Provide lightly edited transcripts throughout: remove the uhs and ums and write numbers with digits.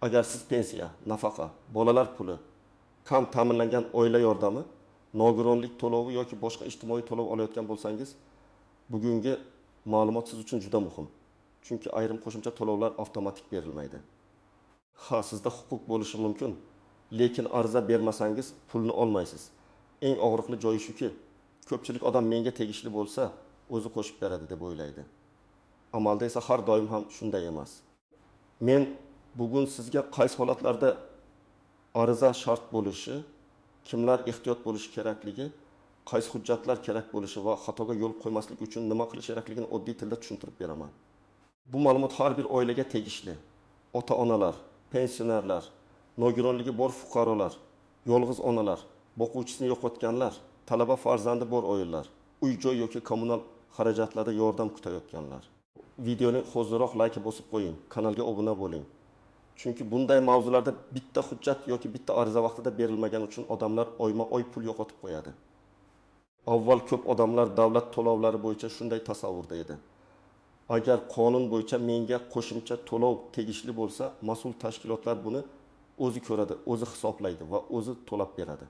Agar siz pensiya, nafaqa, bolalar puli, kam ta'minlangan oila yordami, nogironlik to'lovi yoki boshqa ijtimoiy to'lov olayotgan bo'lsangiz, bugungi ma'lumot siz uchun juda muhim. Chunki ayrim qo'shimcha to'lovlar avtomatik berilmaydi. Ha, sizda huquq bo'lishi mumkin, lekin ariza bermasangiz pulni olmaysiz. Eng og'riqli joyi shuki, ko'pchilik odam menga tegishli bo'lsa, o'zi qo'shib beradi deb o'ylaydi. Amalda esa har doim ham shunday emas. Men bugun sizga qaysi holatlarda ariza shart bo'lishi, kimlar ehtiyot bo'lishi kerakligi, qaysi hujjatlar kerak bo'lishi va xatoga yo'l qo'ymaslik uchun nima qilish kerakligini oddiy tilda tushuntirib beraman. Bu ma'lumot har bir oilaga tegishli. Ota-onalar, pensionerlar, nogironligi bor fuqarolar, yolg'iz onalar, boquvchisini yo'qotganlar, talaba farzandi bor oilalar, uy-joy yoki kommunal xarajatlarda yordam kutayotganlar. Videoni hozirroq like bosib qo'ying, kanalga obuna bo'ling. Chunki bunday mavzularda bitta hujjat yoki bitta ariza vaqtida berilmagani uchun odamlar oyma-oy pul yo'qotib qo'yadi. Avval ko'p odamlar davlat to'lovlari bo'yicha shunday tasavvurda edi. Agar qonun bo'yicha menga qo'shimcha to'lov tegishli bo'lsa, mas'ul tashkilotlar buni o'zi ko'radi, o'zi hisoblaydi va o'zi to'lab beradi.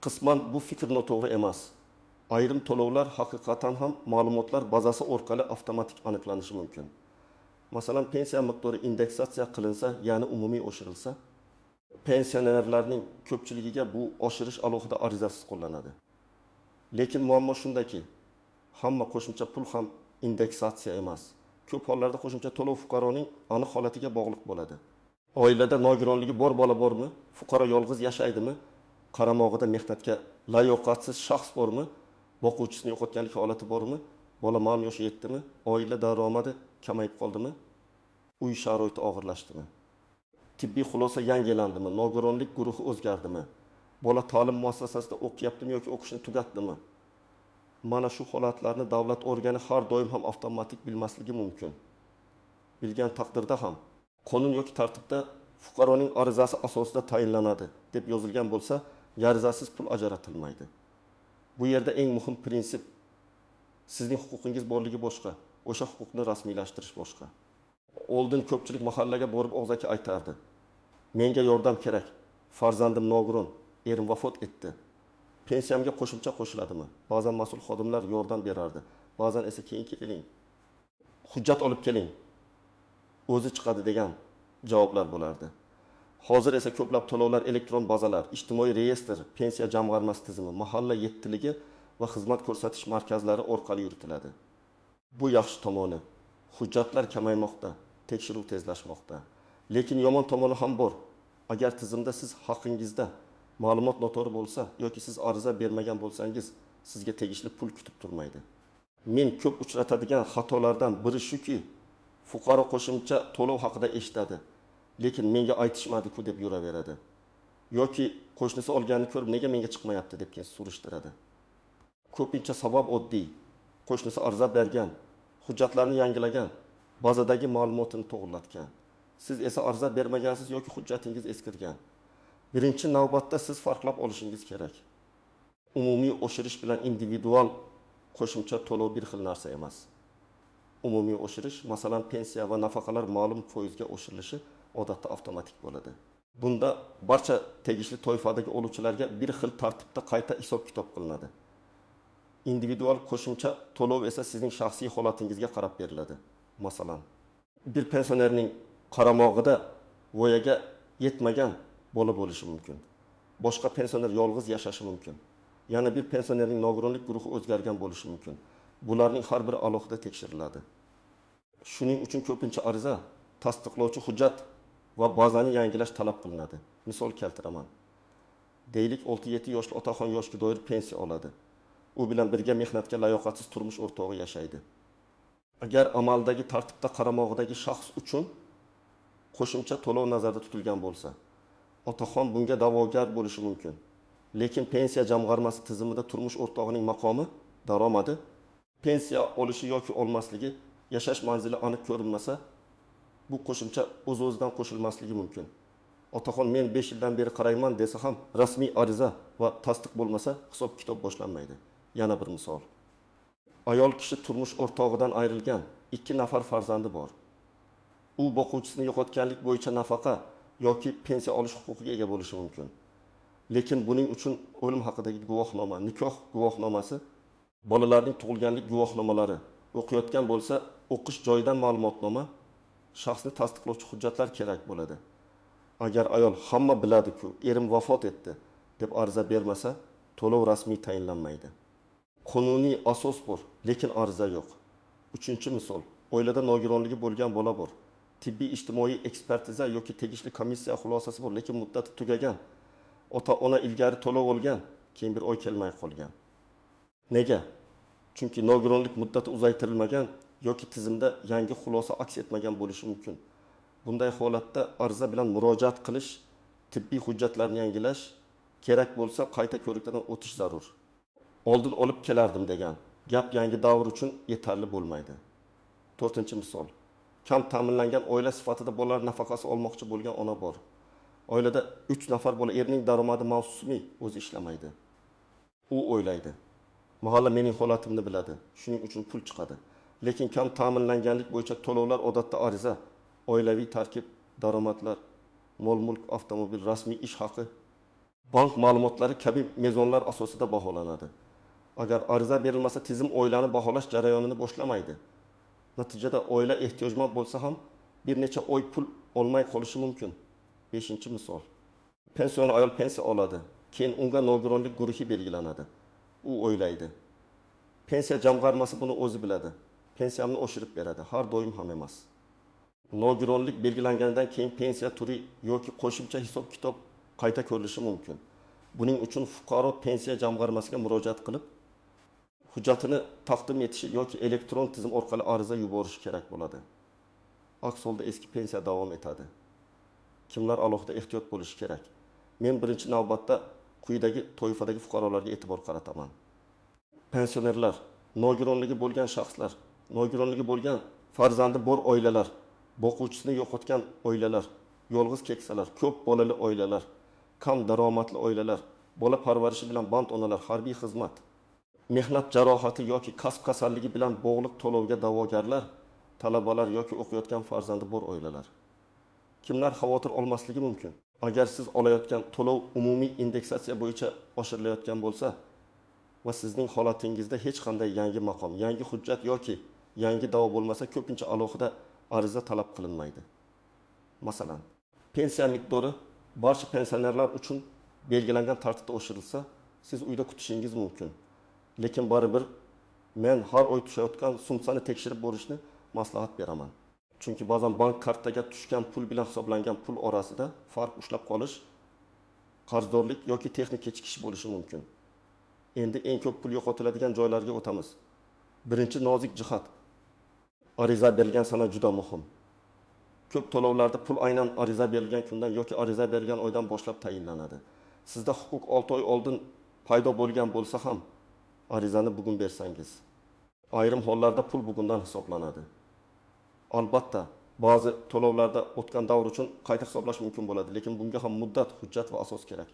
Qisman bu fikr noto'g'ri emas. Ayrim to'lovlar haqiqatan ham ma'lumotlar bazasi orqali avtomatik aniqlanishi mumkin. Masalan, pensiya miqdori indeksatsiya qilinsa, ya'ni umumiy oshirilsa, pensionerlarning ko'pchiligiga bu oshirish alohida arizasiz qo'llanadi. Lekin muammo shundaki, hamma qo'shimcha pul ham indeksatsiya emas. Ko'p hollarda qo'shimcha to'lov fuqaroning aniq holatiga bog'liq bo'ladi. Oilada nogironligi bor bola bormi? Fuqaro yolg'iz yashaydimi? Qaramog'ida mehnatga layoqatsiz shaxs bormi? Boquvchisini yo'qotganlik holati bormi? Bola ma'lum yoshi yetdimi? Oila daromadi kamayib qoldimi? Uy sharoiti og'irlashdimi? Tibbiy xulosa yangilandimi? Nogironlik guruhi o'zgardimi? Bola ta'lim muassasasida o'qiyaptimi yoki o'qishni tugatdimi? Mana shu holatlarni davlat organi har doim ham avtomatik bilmasligi mumkin. Bilgan taqdirda ham qonun yoki tartibda fuqaroning arizasi asosida tayinlanadi deb yozilgan bo'lsa, arizasiz pul ajratilmaydi. Bu yerda eng muhim prinsip sizning huquqingiz borligi boshqa, o'sha huquqni rasmiylashtirish boshqa. Oldin ko'pchilik mahallaga borib og'zaki aytardi. Menga yordam kerak. Farzandim nogiron, erim vafot etdi. Pensiyamga qo'shimcha qo'shiladimi? Ba'zan mas'ul xodimlar yordam berardi. Ba'zan esa keyin keling, hujjat olib keling, o'zi chiqadi degan javoblar bo'lardi. Hozir esa ko'plab to'lovlar elektron bazalar, ijtimoiy reyestr, pensiya jamg'armasi tizimi, mahalla yettiligi va xizmat ko'rsatish markazlari orqali yuritiladi. Bu yaxshi tomoni. Hujjatlar kamaymoqda, tekshiruv tezlashmoqda. Lekin yomon tomoni ham bor. Agar tizimda siz haqingizda ma'lumot noto'g'ri bo'lsa yoki siz ariza bermagan bo'lsangiz, sizga tegishli pul kutib turmaydi. Men ko'p uchratadigan xatolardan biri shuki, fuqaro qo'shimcha to'lov haqida eshitadi, lekin menga aytishmadi-ku deb yuraveradi. Yoki qo'shnisi olganini ko'rib, nega menga chiqmayapti deb surishtiradi. Ko'pincha sabab oddiy. Qo'shnisi ariza bergan, hujjatlarni yangilagan, bazadagi ma'lumotini to'g'rilatgan. Siz esa ariza bermagansiz yoki hujjatingiz eskirgan. Birinchi navbatda siz farqlab olishingiz kerak. Umumiy oshirish bilan individual qo'shimcha to'lov bir xil narsa emas. Umumiy oshirish, masalan, pensiya va nafaqalar ma'lum foizga oshirilishi odatda avtomatik bo'ladi. Bunda barcha tegishli toifadagi oluvchilarga bir xil tartibda qayta hisob-kitob qilinadi. Individual qo'shimcha to'lov esa sizning shaxsiy holatingizga qarab beriladi. Masalan, bir pensionerning qaramog'ida voyaga yetmagan bola bo'lishi mumkin. Boshqa pensioner yolg'iz yashashi mumkin. Yana bir pensionerning nogironlik guruhi o'zgargan bo'lishi mumkin. Bularning har biri alohida tekshiriladi. Shuning uchun ko'pincha ariza, tasdiqlovchi hujjat va bazani yangilash talab qilinadi. Misol keltiraman. Deylik 6-7 yoshli otaxon yoshga doir pensiya oladi. U bilan birga mehnatga layoqatsiz turmush o'rtog'i yashaydi. Agar amaldagi tartibda qaramog'idagi shaxs uchun qo'shimcha to'lov nazarda tutilgan bo'lsa, otaxon bunga da'vogar bo'lishi mumkin. Lekin pensiya jamg'armasi tizimida turmush o'rtog'ining maqomi, daromadi, pensiya olishi yoki olmasligi, yashash manzili aniq ko'rinmasa, bu qo'shimcha o'z-o'zidan qo'shilmasligi mumkin. Otaxon men 5 yildan beri qarayman desa ham, rasmiy ariza va tasdiq bo'lmasa, hisob-kitob boshlanmaydi. Yana bir misol. Ayol kishi turmush o'rtog'idan ayrilgan, 2 nafar farzandi bor. u boquvchisini yo'qotganlik bo'yicha nafaqa yoki pensiya olish huquqiga ega bo'lishi mumkin. Lekin buning uchun o'lim haqidagi guvohnoma, nikoh guvohnomasi, bolalarning tug'ilganlik guvohnomalari, o'qiyotgan bo'lsa, o'qish joyidan ma'lumotnoma, shaxsni tasdiqlovchi hujjatlar kerak bo'ladi. Agar ayol hamma biladi-ku, erim vafot etdi deb ariza bermasa, to'lov rasmiy tayinlanmaydi. Qonuniy asos bor, lekin ariza yo'q. Uchinchi misol, oilada nogironligi bo'lgan bola bor. Tibbiy ijtimoiy ekspertiza yoki tegishli komissiya xulosasi bor, lekin muddati tugagan. Ota-ona ilgari to'lov olgan, keyin bir oy kelmay qolgan. Nega? Chunki nogironlik muddati uzaytirilmagan yoki tizimda yangi xulosa aks etmagan bo'lishi mumkin. Bunday holatda ariza bilan murojaat qilish, tibbiy hujjatlarni yangilash, kerak bo'lsa qayta ko'rikdan o'tish zarur. Oldin olib kelardim degan gap yangi davr uchun yetarli bo'lmaydi. 4-misol. Kam ta'minlangan oila sifatida bolalar nafaqasi olmoqchi bo'lgan ona bor. Oilada 3 nafar bola, erining daromadi mavsumiy, o'zi ishlamaydi. U o'ylaydi: mahalla mening holatimni biladi, shuning uchun pul chiqadi. Lekin kam ta'minlanganlik bo'yicha to'lovlar odatda ariza, oilaviy tarkib, daromadlar, mol-mulk, avtomobil, rasmiy ish haqi, bank ma'lumotlari kabi mezonlar asosida baholanadi. Agar ariza berilmasa, tizim oilani baholash jarayonini boshlamaydi. Natijada oila ehtiyojmand bo'lsa ham bir necha oy pul olmay qolishi mumkin. 5-misol. Pensioner ayol pensiya oladi. Keyin unga nogironlik guruhi belgilanadi. U o'ylaydi: pensiya jamg'armasi buni o'zi biladi. Pensiyamni oshirib beradi. Har doim ham emas. Nogironlik belgilangandan keyin pensiya turi yoki qo'shimcha hisob-kitob qayta ko'rilishi mumkin. Buning uchun fuqaro pensiya jamg'armasiga murojaat qilib, hujjatini taqdim etishi yoki elektron tizim orqali ariza yuborishi kerak bo'ladi. Aks holda eski pensiya davom etadi. Kimlar alohida ehtiyot bo'lishi kerak? Men birinchi navbatda quyidagi toifadagi fuqarolarga e'tibor qarataman. Pensionerlar, nogironligi bo'lgan shaxslar, nogironligi bo'lgan farzandi bor oilalar, boquvchisini yo'qotgan oilalar, yolg'iz keksalar, ko'p bolali oilalar, kam daromadli oilalar, bola parvarishi bilan band onalar, harbiy xizmat, mehnat jarohati yoki kasb kasalligi bilan bog'liq to'lovga da'vogarlar, talabalar yoki o'qiyotgan farzandi bor oilalar. Kimlar xavotir olmasligi mumkin? Agar siz olayotgan to'lov umumiy indeksatsiya bo'yicha oshirilayotgan bo'lsa va sizning holatingizda hech qanday yangi maqom, yangi hujjat yoki yangi da'vo bo'lmasa, ko'pincha alohida ariza talab qilinmaydi. Masalan, pensiya miqdori barcha pensionerlar uchun belgilangan tartibda oshirilsa, siz uyda kutishingiz mumkin. Lekin baribir men har oy tushayotgan sumsani tekshirib borishni maslahat beraman. Chunki ba'zan bank kartaga tushgan pul bilan hisoblangan pul orasida farq ushlab qolish, qarzdorlik yoki texnik kechikish bo'lishi mumkin. Endi eng ko'p pul yo'qotiladigan joylarga o'tamiz. Birinchi nozik jihat. Ariza berilgan sana juda muhim. Ko'p to'lovlarda pul aynan ariza berilgan kundan yoki ariza berilgan oydan boshlab tayinlanadi. Sizda huquq 6 oy oldin paydo bo'lgan bo'lsa ham, arizani bugun bersangiz, ayrim hollarda pul bugundan hisoblanadi. Albatta, ba'zi to'lovlarda o'tgan davr uchun qayta hisoblash mumkin bo'ladi, lekin bunga ham muddat, hujjat va asos kerak.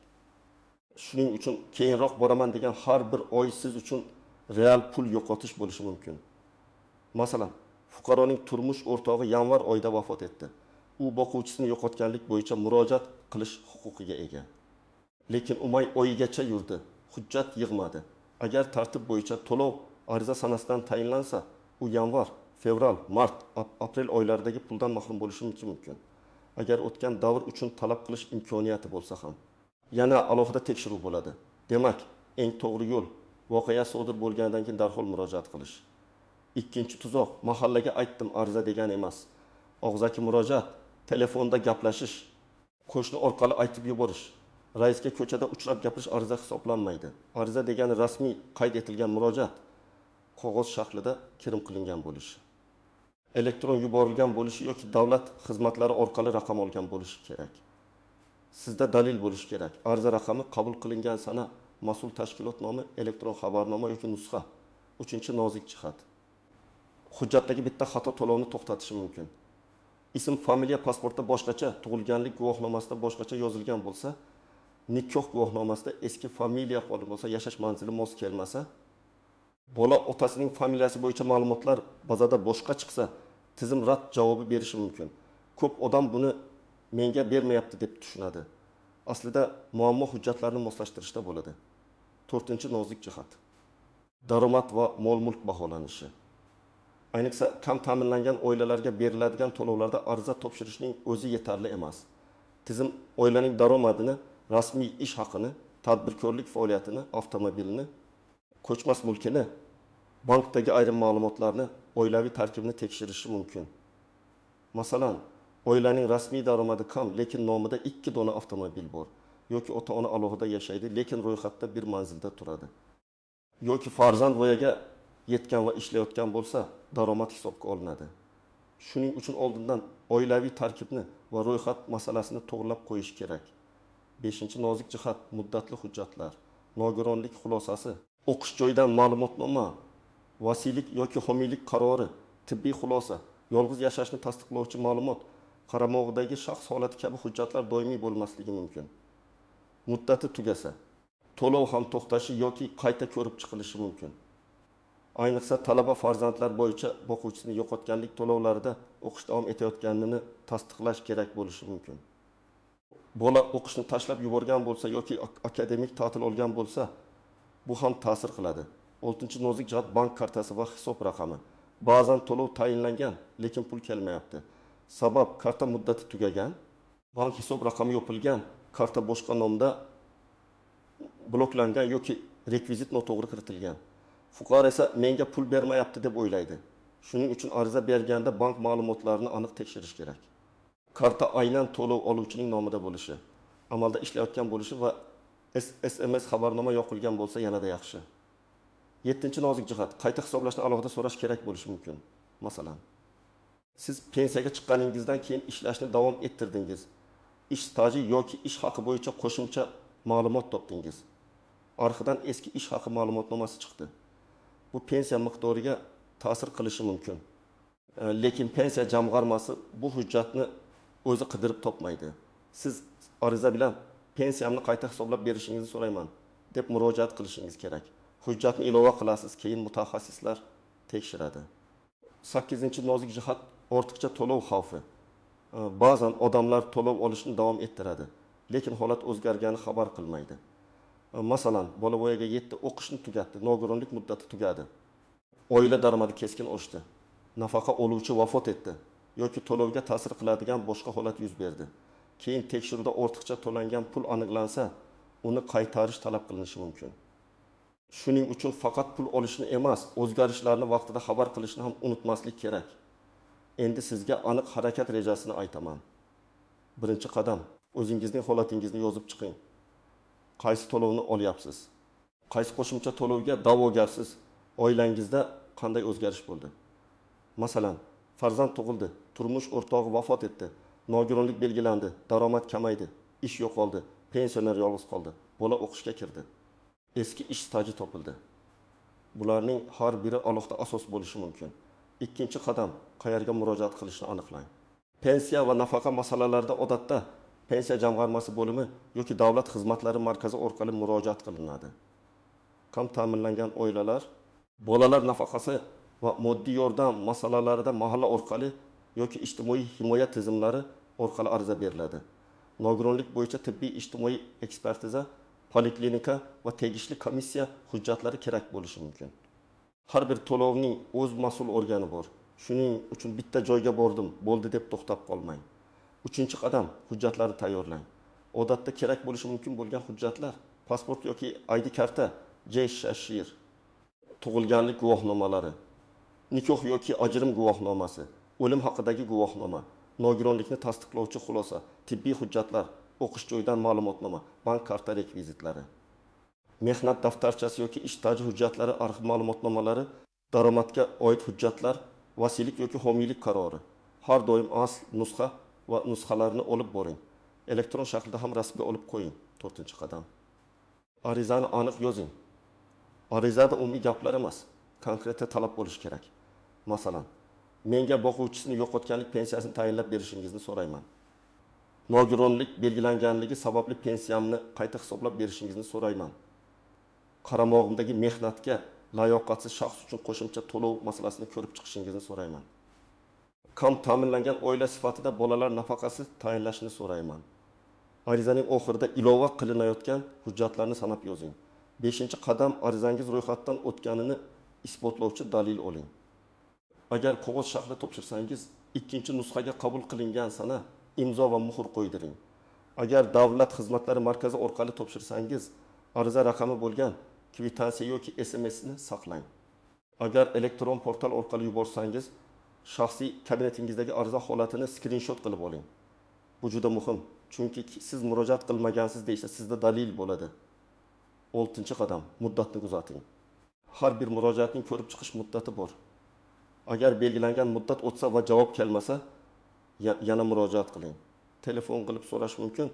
Shuning uchun keyinroq boraman degan har bir oy siz uchun real pul yo'qotish bo'lishi mumkin. Masalan, fuqaroning turmush o'rtog'i yanvar oyida vafot etdi. U boquvchisini yo'qotganlik bo'yicha murojaat qilish huquqiga ega. Lekin u may oyigacha yurdi, hujjat yig'madi. Agar tartib bo'yicha to'lov ariza sanasidan tayinlansa, u yanvar, fevral, mart, aprel oylaridagi puldan mahrum bo'lishi mumkin. Agar o'tgan davr uchun talab qilish imkoniyati bo'lsa ham. Yana alohida tekshiruv bo'ladi. Demak, eng to'g'ri yo'l voqea sodir bo'lgandan keyin darhol murojaat qilish. Ikkinchi tuzoq, mahallaga aytdim ariza degan emas. Og'zaki murojaat, telefonda gaplashish, qo'shni orqali aytib yuborish, raisga ko'chada uchrab gapirish ariza hisoblanmaydi. Ariza degani rasmiy qayd etilgan murojaat, qog'oz shaklida kirim qilingan bo'lishi, elektron yuborilgan bo'lishi yoki davlat xizmatlari orqali raqam olgan bo'lishi kerak. Sizda dalil bo'lishi kerak. Ariza raqami, qabul qilingan sana, mas'ul tashkilot nomi, elektron xabarnoma yoki nusxa. 3-nozik jihat. Hujjatdagi bitta xato to'lovni to'xtatishi mumkin. Ism, familiya pasportda boshqacha, tug'ilganlik guvohnomasida boshqacha yozilgan bo'lsa, nikoh guvohnomasida eski familiya qolib bo'lsa, yashash manzili mos kelmasa, bola otasining familiyasi bo'yicha ma'lumotlar bazada boshqa chiqsa, tizim rad javobi berishi mumkin. Ko'p odam buni menga bermayapti deb tushunadi. Aslida muammo hujjatlarni moslashtirishda bo'ladi. 4-nozik jihat. Daromad va mol-mulk baholanishi. Ayniqsa kam ta'minlangan oilalarga beriladigan to'lovlarda ariza topshirishning o'zi yetarli emas. Tizim oilaning daromadini, rasmiy ish haqini, tadbirkorlik faoliyatini, avtomobilini, ko'chmas mulkini, bankdagi ayrim ma'lumotlarni, oilaviy tarkibini tekshirishi mumkin. Masalan, oilaning rasmiy daromadi kam, lekin nomida 2 dona avtomobil bor. Yoki ota-ona alohida yashaydi, lekin ro'yxatda bir manzilda turadi. Yoki farzand voyaga yetgan va ishlayotgan bo'lsa, daromad hisobga olinadi. Shuning uchun oldindan oilaviy tarkibni va ro'yxat masalasini to'g'rilab qo'yish kerak. 5-nozik jihat muddatli hujjatlar, nogironlik xulosasi, o'qish joyidan ma'lumotnoma, vasiylik yoki homiylik qarori, tibbiy xulosa, yolg'iz yashashni tasdiqlovchi ma'lumot, qaramog'idagi shaxs holati kabi hujjatlar doimiy bo'lmasligi mumkin. Muddati tugasa, to'lov ham to'xtashi yoki qayta ko'rib chiqilishi mumkin. Ayniqsa talaba farzandlar bo'yicha boquvchisini yo'qotganlik to'lovlarida o'qish davom etayotganini tasdiqlash kerak bo'lishi mumkin. Bola o'qishni tashlab yuborgan bo'lsa yoki akademik ta'til olgan bo'lsa, bu ham ta'sir qiladi. 6-nozik jihat bank kartasi va hisob raqami. Ba'zan to'lov tayinlangan, lekin pul kelmayapti. Sabab karta muddati tugagan, bank hisob raqami yopilgan, karta boshqa nomda bloklangan yoki rekvizit noto'g'ri kiritilgan. Fuqaro esa menga pul bermayapti deb o'ylaydi. Shuning uchun ariza berganda bank ma'lumotlarini aniq tekshirish kerak. Karta aynan to'lov oluvchining nomida bo'lishi, amalda ishlayotgan bo'lishi va SMS xabarnoma yoqilgan bo'lsa yanada yaxshi. 7-nozik jihat qayta hisoblashni alohida so'rash kerak bo'lishi mumkin. Masalan, siz pensiyaga chiqqaningizdan keyin ishlashni davom ettirdingiz. Ish staji yoki ish haqi bo'yicha qo'shimcha ma'lumot topdingiz. Arxidan eski ish haqi ma'lumotnomasi chiqdi. Bu pensiya miqdoriga ta'sir qilishi mumkin. Lekin pensiya jamg'armasi bu hujjatni o'zi qidirib topmaydi. Siz ariza bilan pensiyamni qayta hisoblab berishingizni so'rayman deb murojaat qilishingiz kerak. Hujjatni ilova qilasiz, keyin mutaxassislar tekshiradi. 8-nozik jihat ortiqcha to'lov xavfi. Ba'zan odamlar to'lov olishni davom ettiradi, lekin holat o'zgargani xabar qilmaydi. Masalan, bola voyaga yetdi, o'qishni tugatdi, nogironlik muddati tugadi. Oila daromadi keskin oshdi. Nafaqa oluvchi vafot etdi yoki to'lovga ta'sir qiladigan boshqa holat yuz berdi. Keyin tekshiruvda ortiqcha to'langan pul aniqlansa, uni qaytarish talab qilinishi mumkin. Shuning uchun faqat pul olishni emas, o'zgarishlarni vaqtida xabar qilishni ham unutmaslik kerak. Endi sizga aniq harakat rejasini aytaman. Birinchi qadam, o'zingizning holatingizni yozib chiqing. Qaysi to'lovni olyapsiz? Qaysi qo'shimcha to'lovga da'vogarsiz? Oilangizda qanday o'zgarish bo'ldi? Masalan, farzand tug'ildi, turmush o'rtog'i vafot etdi, nogironlik belgilandi, daromad kamaydi, ish yo'qoldi, pensioner yolg'iz qoldi, bola o'qishga kirdi. Eski ish staji topildi. Bularning har biri alohida asos bo'lishi mumkin. Ikkinchi qadam, qayerga murojaat qilishni aniqlang. Pensiya va nafaqa masalalarida odatda pensiya jamg'armasi bo'limi yoki davlat xizmatlari markazi orqali murojaat qilinadi. Kam ta'minlangan oilalar bolalar nafaqasi va moddiy yordam masalalarida mahalla orqali yoki ijtimoiy himoya tizimlari orqali ariza beriladi. Nogironlik bo'yicha tibbiy ijtimoiy ekspertiza, poliklinika va tegishli komissiya hujjatlari kerak bo'lishi mumkin. Har bir to'lovning o'z mas'ul organi bor. Shuning uchun bitta joyga bordim, bo'ldi deb to'xtab qolmang. 3-qadam, hujjatlarni tayyorlang. Odatda kerak bo'lishi mumkin bo'lgan hujjatlar: pasport yoki ID karta, shashir, tug'ilganlik guvohnomalari, nikoh yoki ajrim guvohnomasi, o'lim haqidagi guvohnoma, nogironlikni tasdiqlovchi xulosa, tibbiy hujjatlar, o'qish joyidan ma'lumotnoma, bank karta rekvizitlari, mehnat daftarchasi yoki ish staji hujjatlari, arxiv ma'lumotnomalari, daromadga oid hujjatlar, vasiylik yoki homiylik qarori. Har doim asl nusxa va nusxalarni olib boring. Elektron shaklda ham rasmga olib qo'ying. 4-qadam. Arizani aniq yozing. Arizada umumiy gaplar emas, konkret talab bo'lishi kerak. Masalan, menga boquvchisini yo'qotganlik pensiyasini tayinlab berishingizni so'rayman. Nogironlik belgilanganligi sababli pensiyamni qayta hisoblab berishingizni so'rayman. Qaramog'imdagi mehnatga layoqatsiz shaxs uchun qo'shimcha to'lov masalasini ko'rib chiqishingizni so'rayman. Kam ta'minlangan oila sifatida bolalar nafaqasi tayinlashini so'rayman. Arizaning oxirida ilova qilinayotgan hujjatlarni sanab yozing. 5-qadam arizangiz ro'yxatdan o'tganini isbotlovchi dalil oling. Agar qog'oz shakli topshirsangiz, 2-nusxaga qabul qilingan sana imzo va muhr qo'ydiring. Agar davlat xizmatlari markazi orqali topshirsangiz, ariza raqami bo'lgan kvitansiya yoki SMS ni saqlang. Agar elektron portal orqali yuborsangiz, shaxsiy kabinetingizdagi ariza holatini skrinshot qilib oling. Bu juda muhim, chunki siz murojaat qilmagansiz deysa sizda dalil bo'ladi. 6-qadam, muddatni uzating. Har bir murojaatning ko'rib chiqish muddati bor. Agar belgilangan muddat o'tsa va javob kelmasa, yana murojaat qiling. Telefon qilib so'rash mumkin,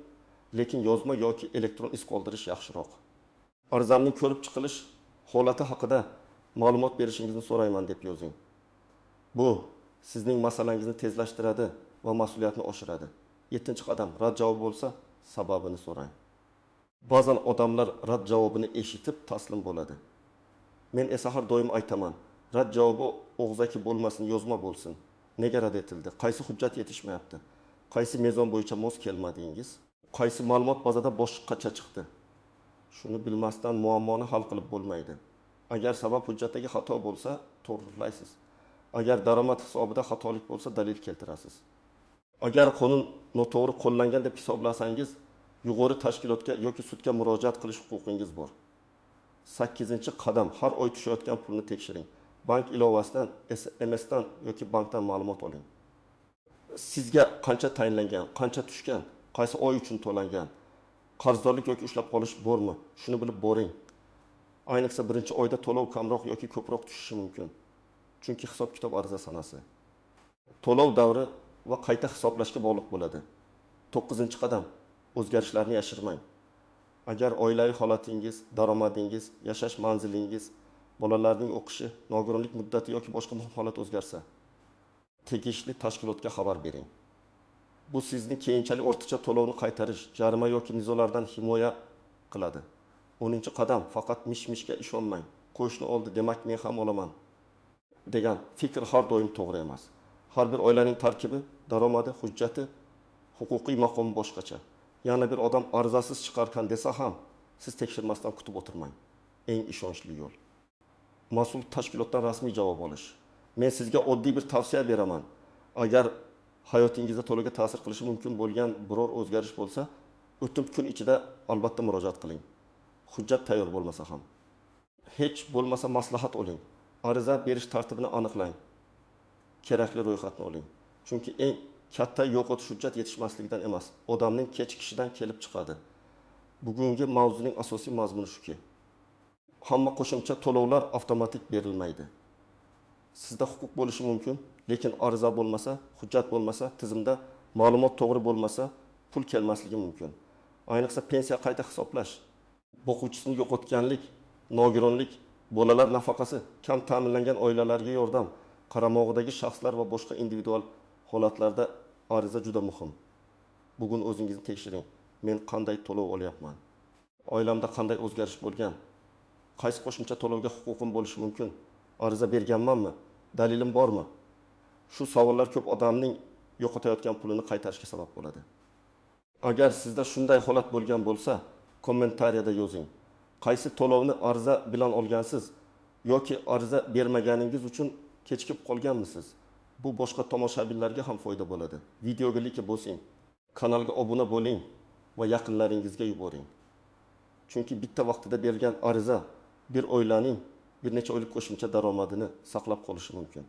lekin yozma yoki elektron iz qoldirish yaxshiroq. Arizamning ko'rib chiqilish holati haqida ma'lumot berishingizni so'rayman deb yozing. Bu sizning masalangizni tezlashtiradi va mas'uliyatni oshiradi. 7-qadam, rad javobi bo'lsa, sababini so'rang. Ba'zan odamlar rad javobini eshitib taslim bo'ladi. Men esa har doim aytaman, rad javobi og'zaki bo'lmasin, yozma bo'lsin. Nega rad etildi? Qaysi hujjat yetishmayapti? Qaysi mezon bo'yicha mos kelmadingiz? Qaysi ma'lumot bazada boshqacha chiqdi? Shuni bilmasdan muammoni hal qilib bo'lmaydi. Agar sabab hujjatdagi xato bo'lsa, to'g'rilaysiz. Agar daromad hisobida xatolik bo'lsa, dalil keltirasiz. Agar qonun noto'g'ri qo'llangan deb hisoblasangiz, yuqori tashkilotga yoki sudga murojaat qilish huquqingiz bor. 8-qadam, har oy tushayotgan pulni tekshiring. Bank ilovasidan, SMSdan yoki bankdan ma'lumot oling. Sizga qancha tayinlangan, qancha tushgan, qaysi oy uchun to'langan, qarzdorlik yoki ushlab qolish bormi? Shuni bilib boring. Ayniqsa birinchi oyda to'lov kamroq yoki ko'proq tushishi mumkin. Chunki hisob-kitob ariza sanasi. To'lov davri va qayta hisoblashga bog'liq bo'ladi. 9-qadam, o'zgarishlarni yashirmang. Agar oilaviy holatingiz, daromadingiz, yashash manzilingiz, bolalarning o'qishi, nogironlik muddati yoki boshqa muhim holat o'zgarsa, tegishli tashkilotga xabar bering. Bu sizni keyinchalik ortiqcha to'lovni qaytarish, jarima yoki nizolardan himoya qiladi. 10-qadam, faqat mish-mishga ishonmang. Qo'shni oldi, demak men ham olaman degan fikr har doim to'g'ri emas. Har bir oilaning tarkibi, daromadi, hujjati, huquqiy maqomi boshqacha. Yana bir odam arizasiz chiqarkan desa ham, siz tekshirmasdan kutib o'tirmang. Eng ishonchli yo'l. Mas'ul tashkilotdan rasmiy javob olish. Men sizga oddiy bir tavsiya beraman. Agar hayotingizda to'lovga ta'sir qilishi mumkin bo'lgan biror o'zgarish bo'lsa, o'tib kun ichida albatta murojaat qiling. Hujjat tayyor bo'lmasa ham. Hech bo'lmasa maslahat oling. Ariza berish tartibini aniqlang. Kerakli ro'yxatni oling. Chunki eng katta yo'qotish hujjat yetishmasligidan emas, odamning kechikishidan kelib chiqadi. Bugungi mavzuning asosiy mazmuni shuki. Hamma qo'shimcha to'lovlar avtomatik berilmaydi. Sizda huquq bo'lishi mumkin, lekin ariza bo'lmasa, hujjat bo'lmasa, tizimda ma'lumot to'g'ri bo'lmasa, pul kelmasligi mumkin. Ayniqsa pensiya qayta hisoblash, boquvchisini yo'qotganlik, nogironlik, bolalar nafaqasi, kam ta'minlangan oilalarga yordam, qaramog'idagi shaxslar va boshqa individual holatlarda ariza juda muhim. Bugun o'zingizni tekshiring. Men qanday to'lov olyapman? Oilamda qanday o'zgarish bo'lgan? Qaysi qo'shimcha to'lovga huquqim bo'lishi mumkin? Ariza berganmanmi? Dalilim bormi? Shu savollar ko'p odamning yo'qotayotgan pulini qaytarishga sabab bo'ladi. Agar sizda shunday holat bo'lgan bo'lsa, kommentariyada yozing. Qaysi to'lovni ariza bilan olgansiz yoki ariza bermaganingiz uchun kechikib qolganmisiz? Bu boshqa tomoshabinlarga ham foyda bo'ladi. Videoga like bosing, kanalga obuna bo'ling va yaqinlaringizga yuboring. Chunki bitta vaqtida berilgan ariza bir oilaning bir necha oylik qo'shimcha daromadini saqlab qolishi mumkin.